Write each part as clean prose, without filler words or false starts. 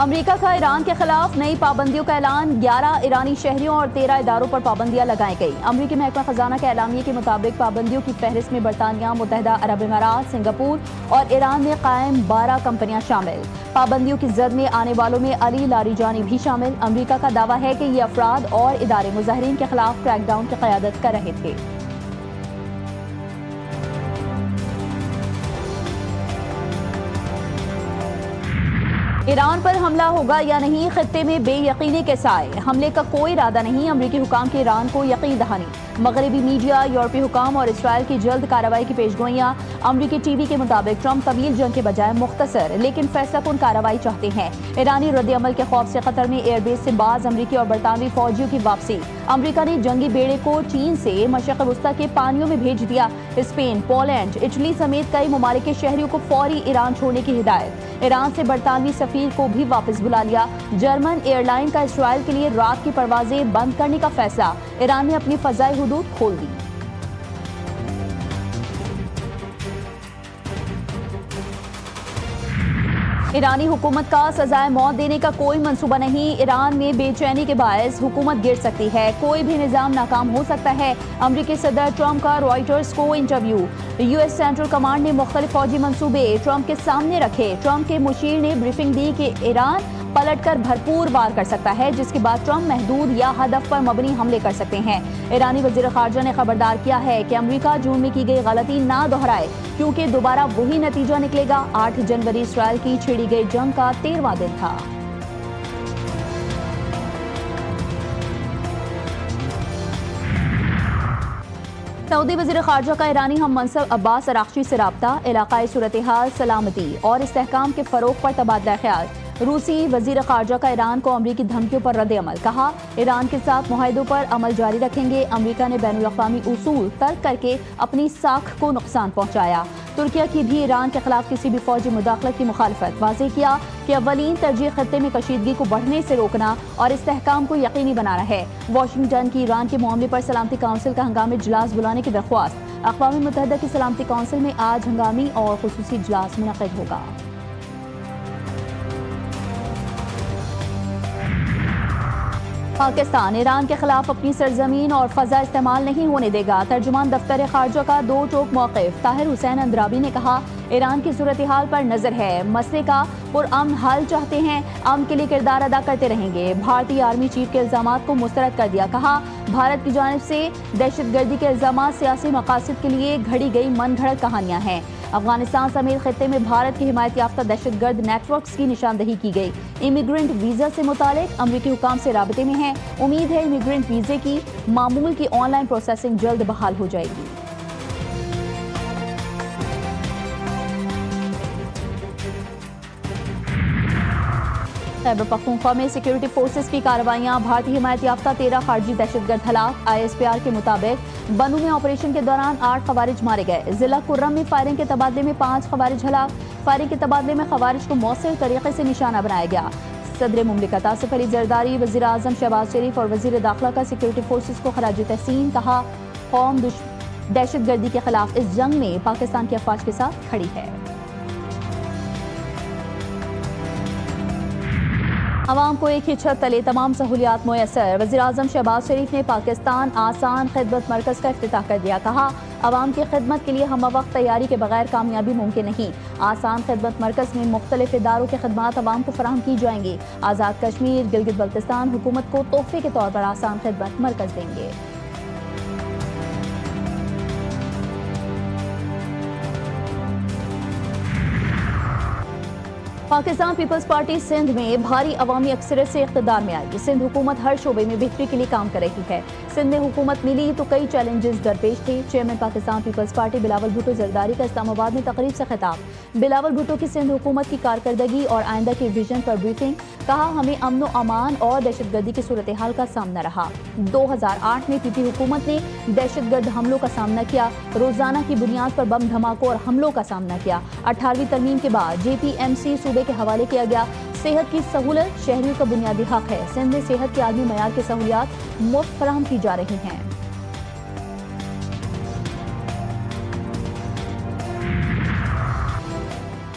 America का Iran के खिलाफ नई पाबंदियों का ऐलान। 11 ईरानी शहरियों और 13 इदारों पर पाबंदियां लगाई गई। अमेरिकी महकमा खजाना के एलामिये के मुताबिक पाबंदियों की फहरिस्त में बरतानिया, मुत्तहदा अरब इमारात, सिंगापुर और ईरान में कायम 12 कंपनियां शामिल। पाबंदियों की जद में आने वालों में अली लारिजानी भी शामिल। अमेरिका का दावा है कि ये अफराद और इदारे मुजाहिरीन के खिलाफ क्रैकडाउन की क़यादत कर रहे थे। ईरान पर हमला होगा या नहीं, खित्ते में बेयकीनी के साए। हमले का कोई इरादा नहीं, अमरीकी हुकाम की ईरान को यकीन दहानी। मगरबी मीडिया, यूरोपीय हुकाम और इसराइल की जल्द कार्रवाई की पेशगोइयां। अमरीकी टीवी के मुताबिक ट्रंप तवील जंग के बजाय मुख्तसर लेकिन फैसलाकुन कार्रवाई चाहते हैं। ईरानी रद्द-ए-अमल के खौफ से कतर में एयरबेस से बाज अमरीकी और बरतानवी फौजियों की वापसी। अमरीका ने जंगी बेड़े को चीन से मशरक़ वस्ता के पानियों में भेज दिया। स्पेन, पोलैंड, इटली समेत कई ममालिक के शहरियों को फौरी ईरान छोड़ने की हिदायत। ईरान से बरतानवी सफीर को भी वापस बुला लिया। जर्मन एयरलाइन का इसराइल के लिए रात की परवाजें बंद करने का फैसला। ईरान ने अपनी फजाई हुदूद खोल दी। ईरानी हुकूमत का सजाए मौत देने का कोई मंसूबा नहीं। ईरान में बेचैनी के बायस हुकूमत गिर सकती है, कोई भी निजाम नाकाम हो सकता है। अमरीकी सदर ट्रंप का रॉयटर्स को इंटरव्यू। यूएस सेंट्रल कमांड ने मुख्तलिफ फौजी मंसूबे ट्रंप के सामने रखे। ट्रंप के मुशीर ने ब्रीफिंग दी कि ईरान पलटकर भरपूर वार कर सकता है, जिसके बाद ट्रंप महदूद या हदफ पर मबनी हमले कर सकते हैं। ईरानी वजीर खारजा ने खबरदार किया है कि अमेरिका जून में की गई गलती ना दोहराए, क्योंकि दोबारा वही नतीजा निकलेगा। 8 जनवरी इसराइल की छिड़ी गई जंग का 13वां दिन था। सऊदी वज़ीर ख़ारजा का ईरानी हम मनसब अब्बास अराग़ची से राब्ता। इलाक़ाई सूरत-ए-हाल, सलामती और इस्तेहकाम के फ़रोग़ पर तबादला ख्याल। रूसी वज़ीर ख़ारजा का ईरान को अमरीकी धमकियों पर रद्द-ए-अमल। कहा, ईरान के साथ मुआहिदों पर अमल जारी रखेंगे। अमरीका ने बैनुल-अक़वामी उसूल तर्क करके अपनी साख को नुकसान पहुँचाया। तुर्किया की भी ईरान के खिलाफ किसी भी फौजी मुदाखलत की मुखालफत। वाज़ेह किया कि अव्वलीन तरजीह खत्ते में कशीदगी को बढ़ने से रोकना और इस्तेहकाम को यकीनी बनाना है। वाशिंगटन की ईरान के मामले पर सलामती काउंसिल का हंगामी इजलास बुलाने की दरख्वास्त। अक़वाम मुत्तहदा की सलामती काउंसिल में आज हंगामी और खुसूसी इजलास मुनक़िद होगा। पाकिस्तान ईरान के खिलाफ अपनी सरजमीन और फ़ज़ा इस्तेमाल नहीं होने देगा। तर्जुमान दफ्तर खारजा का दो टोक मौक़िफ़। ताहिर हुसैन अंद्राबी ने कहा, ईरान की सूरत हाल पर नजर है, मसले का पुरअमन हल चाहते हैं, अमन के लिए किरदार अदा करते रहेंगे। भारतीय आर्मी चीफ के इल्ज़ामात को मुस्तरद कर दिया। कहा, भारत की जानिब से दहशतगर्दी के इल्ज़ामात सियासी मकासद के लिए घड़ी गई मन घड़त कहानियाँ हैं। अफगानिस्तान समेत खित्ते में भारत की हिमायत याफ्ता दहशतगर्द नेटवर्क्स की निशानदही की गई। इमिग्रेंट वीज़ा से मुतालिक अमरीकी हुकाम से राबते में है। उम्मीद है इमिग्रेंट वीज़े की मामूल की ऑनलाइन प्रोसेसिंग जल्द बहाल हो जाएगी। खैबर पख्तूनख्वा में सिक्योरिटी फोर्सेस की कार्रवाइयां। भारतीय हिमायत याफ्ता 13 खारजी दहशतगर्द हलाक। ISPR के मुताबिक बनू में ऑपरेशन के दौरान 8 खवारिज मारे गए। जिला कुर्रम में फायरिंग के तबादले में 5 खवारिज हलाक। फायरिंग के तबादले में खवारिज को मौसर तरीके से निशाना बनाया गया। सदर मुमलिकत आसिफ अली जरदारी, वज़ीर आज़म शहबाज शरीफ और वज़ीर दाखिला का सिक्योरिटी फोर्सेस को खराज तहसीन। कहा, कौम दहशतगर्दी के खिलाफ इस जंग में पाकिस्तान की अफवाज के साथ खड़ी है। अवाम को एक ही छत तले तमाम सहूलियात मुयसर। वज़ीर आज़म शहबाज शरीफ ने पाकिस्तान आसान खिदमत मरकज़ का इफ्तिताह कर दिया। कहा, अवाम की खिदमत के लिए हम वक्त तैयारी के बगैर कामयाबी मुमकिन नहीं। आसान खिदमत मरकज़ में मुख्तलिफ इदारों के खदमात अवाम को फराहम की जाएंगी। आज़ाद कश्मीर, गिलगित बल्तिस्तान हुकूमत को तोहफे के तौर पर आसान खिदमत मरकज़ देंगे। पाकिस्तान पीपल्स पार्टी सिंध में भारी अवामी अक्सरियत से इक़्तिदार में आई। सिंध हुकूमत हर शोबे में बेहतरी के लिए काम कर रही है। सिंध में हुकूमत मिली तो कई चैलेंजेस दरपेश थे। चेयरमैन पाकिस्तान पीपल्स पार्टी बिलावल भुट्टो जरदारी का इस्लामाबाद में तकरीब से खिताब। बिलावल भुट्टो की सिंध हुकूमत की कारकर्दगी और आइंदा के विजन पर ब्रीफिंग। कहा, हमें अमन व अमान और दहशतगर्दी की सूरत हाल का सामना रहा। 2008 में पीपी हुकूमत ने दहशतगर्द हमलों का सामना किया, रोजाना की बुनियाद पर बम धमाकों और हमलों का सामना किया। 18वीं तरमीम के बाद JPMC सूबे के हवाले किया गया। सेहत की सहूलत शहरियों का बुनियादी हक है। सिंध में सेहत के आलमी मयार की सहूलियात मुफ्त फराहम की जा रही हैं।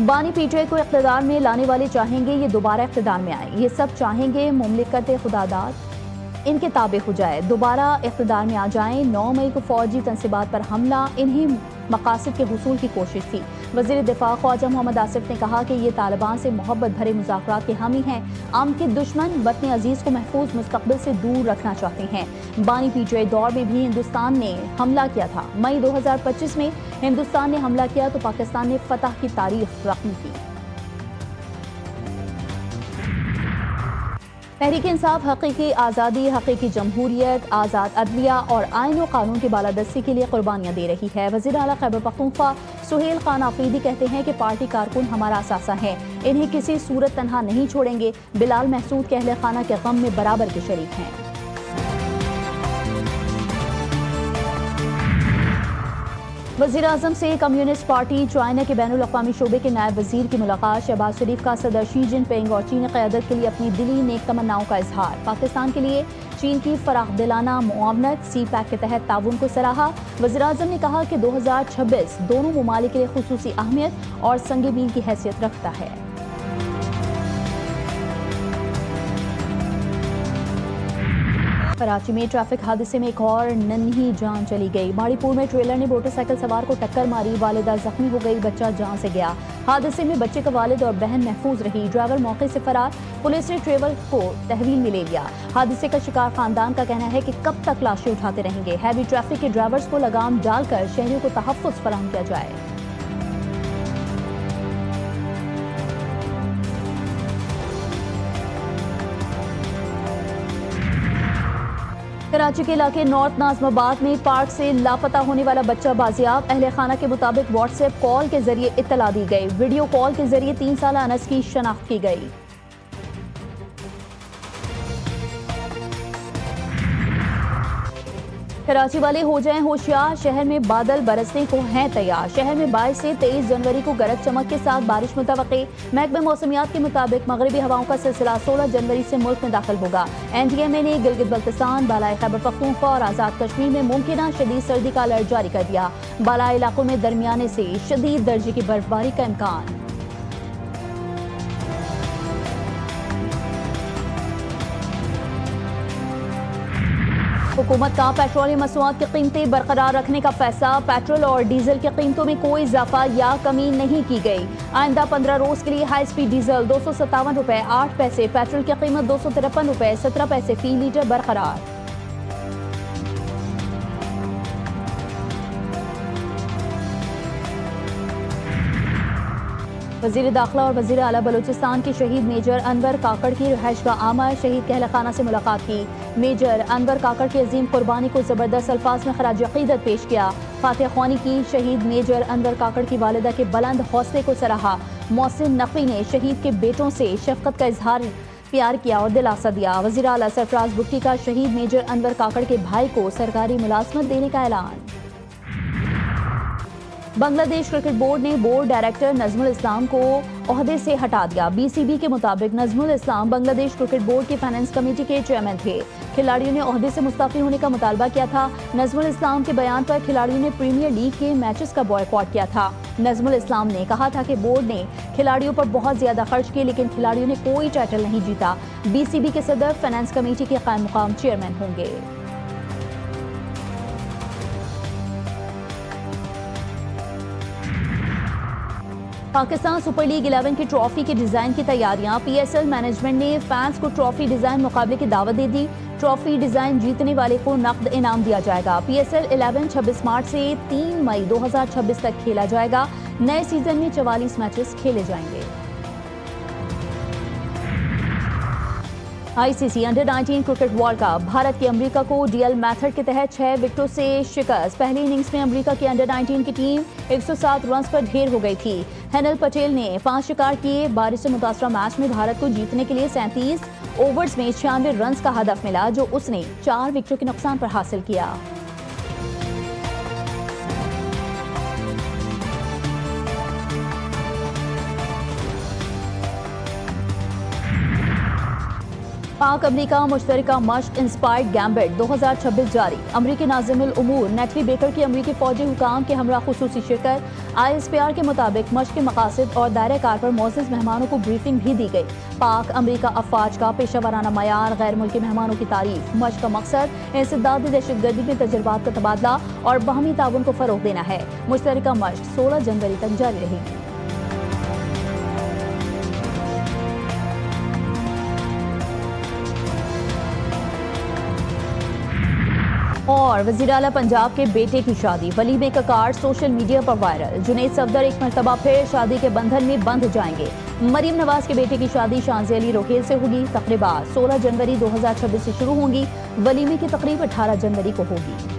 बानी पीटीआई को इख्तिदार में लाने वाले चाहेंगे ये दोबारा इख्तिदार में आए। ये सब चाहेंगे मुमलिकत खुदादाद इनके ताबे हो जाए, दोबारा इख्तिदार में आ जाएं। 9 मई को फौजी तनसीबात पर हमला इन्हीं मकासद के हुसूल की कोशिश थी। वज़ीर दिफा ख्वाजा मोहम्मद आसिफ ने कहा कि ये तालिबान से मोहब्बत भरे मुज़ाकरात के हामी हैं। आम के दुश्मन वतन अजीज़ को महफूज मुस्तकबिल से दूर रखना चाहते हैं। बानी पीटीआई दौर में भी हिंदुस्तान ने हमला किया था। मई 2025 में हिंदुस्तान ने हमला किया तो पाकिस्तान ने फतह की तारीख रकम की। तहरीक इंसाफ हकीकी आज़ादी, हकीकी जमहूरियत, आज़ाद अदलिया और आइन व कानून की बालादस्ती के लिए कुर्बानियाँ दे रही है। वज़ीर आला खैबर पख्तूनख्वा सुहेल खान आफरीदी कहते हैं कि पार्टी कारकुन हमारा असासा है, इन्हें किसी सूरत तनहा नहीं छोड़ेंगे। बिलाल महसूद के अहले खाना के गम में बराबर के शरीक हैं। वज़ीर आज़म से कम्युनिस्ट पार्टी चाइना के बैनुल अक़वामी शोबे के नायब वज़ीर की मुलाकात। शहबाज शरीफ का सदर शी जिनपिंग और चीनी क़यादत के लिए अपनी दिली नेक तमन्नाओं का इजहार। पाकिस्तान के लिए चीन की फराखदिलाना मुआवनत, सी पैक के तहत ताउन को सराहा। वज़ीर आज़म ने कहा कि 2026 दोनों ममालिक के लिए खुसूसी अहमियत और संग मील की हैसियत रखता है। कराची में ट्रैफिक हादसे में एक और नन्ही जान चली गई। बाड़ीपुर में ट्रेलर ने मोटरसाइकिल सवार को टक्कर मारी, वालिदा जख्मी हो गई, बच्चा जान से गया। हादसे में बच्चे का वालिद और बहन महफूज रही, ड्राइवर मौके से फरार। पुलिस ने ट्रेलर को तहवील में ले लिया। हादसे का शिकार खानदान का कहना है कि कब तक लाशें उठाते रहेंगे। हैवी ट्रैफिक के ड्राइवर्स को लगाम डालकर शहरियों को तहफ़्फ़ुज़ फराहम किया जाए। कराची के इलाके नॉर्थ नाज़माबाद में पार्क से लापता होने वाला बच्चा बाजियाब। अहले खाना के मुताबिक व्हाट्सएप कॉल के जरिए इत्तला दी गई। वीडियो कॉल के जरिए 3 साला अनस की शनाख्त की गई। कराची वाले हो जाएं होशियार, शहर में बादल बरसने को हैं तैयार। शहर में 22 से 23 जनवरी को गरज चमक के साथ बारिश मुतवक्के। महकमे मौसमियात के मुताबिक मगरबी हवाओं का सिलसिला 16 जनवरी से मुल्क में दाखिल होगा। NTMA ने गिलगित बल्तिस्तान, बालाई खैबर पख्तूनख्वा और आज़ाद कश्मीर में मुमकिन शदीद सर्दी का अलर्ट जारी कर दिया। बालाई इलाकों में दरमियाने से शदीद दर्जे की बर्फबारी का इम्कान। हुकूमत का पेट्रोलियम मसनूआत की कीमतें बरकरार रखने का फैसला। पेट्रोल और डीजल की कीमतों में कोई इजाफा या कमी नहीं की गई। आइंदा 15 रोज के लिए हाई स्पीड डीजल 257 रुपए 8 पैसे, पेट्रोल की कीमत 253 रुपए 17 पैसे फी लीटर बरकरार। वज़ीर दाखिला और वज़ीर आला बलूचिस्तान के शहीद मेजर अनवर काकड़ की रिहाइशगाह आमद। शहीद के अहले खाना से मुलाकात की। मेजर अनवर काकड़ की अजीम कुर्बानी को ज़बरदस्त अल्फाज में खराज अक़ीदत पेश किया। फातिहा ख्वानी की। शहीद मेजर अनवर काकड़ की वालिदा के बुलंद हौसले को सराहा। मोहसिन नकवी ने शहीद के बेटों से शफ़क़त का इजहार प्यार किया और दिलासा दिया। वज़ीर आला सरफराज बुट्टी का शहीद मेजर अनवर काकड़ के भाई को सरकारी मुलाजमत देने का ऐलान। बांग्लादेश क्रिकेट बोर्ड ने बोर्ड डायरेक्टर नजमुल इस्लाम को ओहदे से हटा दिया। BCB के मुताबिक नजमुल इस्लाम बांग्लादेश क्रिकेट बोर्ड के फाइनेंस कमेटी के चेयरमैन थे। खिलाड़ियों ने ओहदे से मुस्तफी होने का मुतालबा किया था। नजमुल इस्लाम के बयान पर खिलाड़ियों ने प्रीमियर लीग के मैचेस का बॉयकॉट किया था। नजमुल इस्लाम ने कहा था कि बोर्ड ने खिलाड़ियों पर बहुत ज्यादा खर्च किए, लेकिन खिलाड़ियों ने कोई टाइटल नहीं जीता। BCB के सदर फाइनेंस कमेटी के कायम मुकाम चेयरमैन होंगे। पाकिस्तान सुपर लीग 11 की ट्रॉफी के डिजाइन की तैयारियां। PSL मैनेजमेंट ने फैंस को ट्रॉफी डिजाइन मुकाबले की दावत दे दी। ट्रॉफी डिजाइन जीतने वाले को नकद इनाम दिया जाएगा। PSL 11 26 मार्च से 3 मई 2026 तक खेला जाएगा। नए सीजन में 44 मैचेस खेले जाएंगे। ICC under-19 cricket world cup. Bharat की अमेरिका को DL मेथड के तहत 6 विकेटों से शिकस्त। पहली इनिंग्स में अमेरिका की अंडर-19 की टीम 107 रन पर ढेर हो गई थी। हेनल पटेल ने 5 शिकार किए। बारिश से मुतासरा मैच में भारत को जीतने के लिए 37 ओवर्स में 96 रन का हदफ मिला, जो उसने 4 विकेटों के नुकसान पर हासिल किया। पाक अमरीका मुश्तरका मश्क इंस्पायर्ड गैम्बिट 2026 जारी। अमरीकी नाज़िमुल उमूर नेटली बेकर की अमरीकी फौजी हुकाम के हमरा खुसूसी शिरकत। ISPR के मुताबिक मश्क के मकासद और दायरे कार पर मौजूद मेहमानों को ब्रीफिंग भी दी गई। पाक अमरीका अफवाज का पेशा वराना मयार, गैर मुल्की मेहमानों की तारीफ। मश्क का मकसद इंसदादी दहशतगर्दी के तजुर्बात का तबादला और बाहमी ताउन को फरोग देना है। मुश्तरका मश्क 16 जनवरी तक जारी रहेगी। और वज़ीर आला पंजाब के बेटे की शादी, वलीमे का कार्ड सोशल मीडिया पर वायरल। जुनैद सफदर एक मरतबा फिर शादी के बंधन में बंध जाएंगे। मरीम नवाज के बेटे की शादी शांज़े अली रोहेल से होगी। तकरीबात 16 जनवरी 2026 से शुरू होंगी। वलीमे की तकरीब 18 जनवरी को होगी।